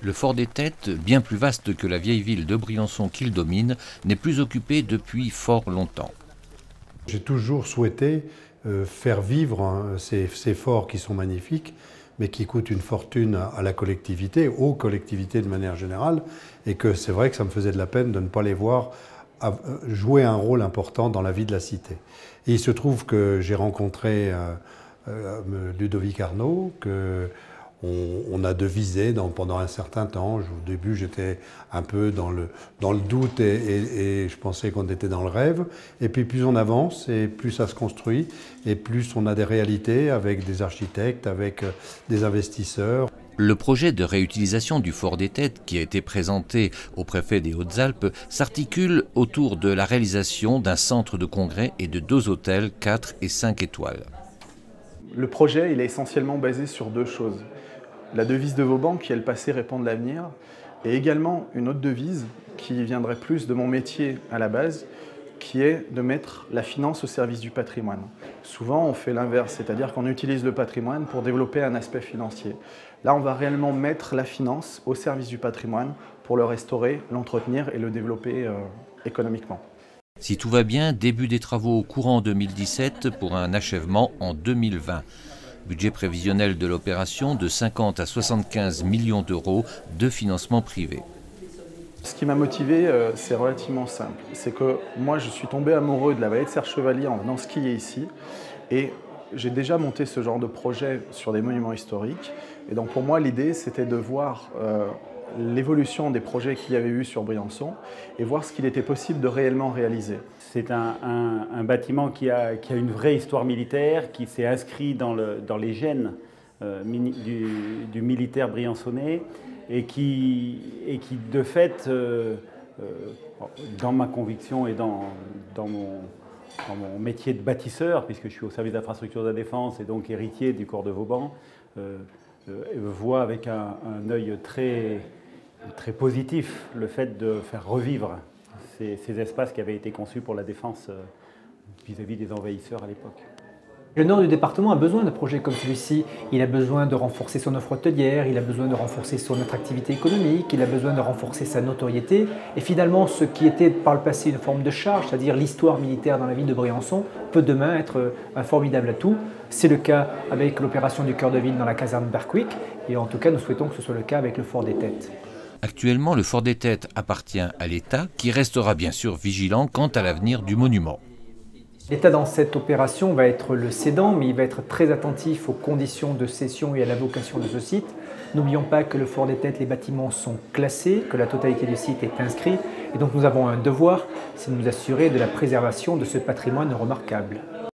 Le fort des Têtes, bien plus vaste que la vieille ville de Briançon qu'il domine, n'est plus occupé depuis fort longtemps. J'ai toujours souhaité faire vivre ces forts qui sont magnifiques, mais qui coûtent une fortune à la collectivité, aux collectivités de manière générale, et que c'est vrai que ça me faisait de la peine de ne pas les voir jouer un rôle important dans la vie de la cité. Et il se trouve que j'ai rencontré Ludovic Arnaud, on a devisé pendant un certain temps. Au début, j'étais un peu dans le doute et je pensais qu'on était dans le rêve. Et puis plus on avance et plus ça se construit et plus on a des réalités avec des architectes, avec des investisseurs. Le projet de réutilisation du fort des Têtes qui a été présenté au préfet des Hautes-Alpes s'articule autour de la réalisation d'un centre de congrès et de 2 hôtels 4 et 5 étoiles. Le projet il est essentiellement basé sur 2 choses. La devise de Vauban qui est le passé répond de l'avenir et également une autre devise qui viendrait plus de mon métier à la base qui est de mettre la finance au service du patrimoine. Souvent on fait l'inverse, c'est-à-dire qu'on utilise le patrimoine pour développer un aspect financier. Là on va réellement mettre la finance au service du patrimoine pour le restaurer, l'entretenir et le développer économiquement. Si tout va bien, début des travaux courant 2017 pour un achèvement en 2020. Budget prévisionnel de l'opération de 50 à 75 millions d'euros de financement privé. Ce qui m'a motivé, c'est relativement simple. C'est que moi, je suis tombé amoureux de la vallée de Serre-Chevalier en venant skier ici. Et j'ai déjà monté ce genre de projet sur des monuments historiques. Et donc pour moi, l'idée, c'était de voir l'évolution des projets qu'il y avait eu sur Briançon et voir ce qu'il était possible de réellement réaliser. C'est un bâtiment qui a une vraie histoire militaire, qui s'est inscrit dans les gènes du militaire briançonnais et qui de fait, dans ma conviction et dans mon métier de bâtisseur, puisque je suis au service d'infrastructure de la défense et donc héritier du corps de Vauban, voit avec un œil très positif le fait de faire revivre ces espaces qui avaient été conçus pour la défense vis-à-vis des envahisseurs à l'époque. Le nord du département a besoin de projets comme celui-ci. Il a besoin de renforcer son offre hôtelière, il a besoin de renforcer son attractivité économique, il a besoin de renforcer sa notoriété. Et finalement, ce qui était par le passé une forme de charge, c'est-à-dire l'histoire militaire dans la ville de Briançon, peut demain être un formidable atout. C'est le cas avec l'opération du cœur de ville dans la caserne Berkwick. Et en tout cas, nous souhaitons que ce soit le cas avec le fort des Têtes. Actuellement, le fort des Têtes appartient à l'État, qui restera bien sûr vigilant quant à l'avenir du monument. L'État dans cette opération va être le cédant, mais il va être très attentif aux conditions de cession et à la vocation de ce site. N'oublions pas que le fort des Têtes, les bâtiments sont classés, que la totalité du site est inscrite. Et donc nous avons un devoir, c'est de nous assurer de la préservation de ce patrimoine remarquable.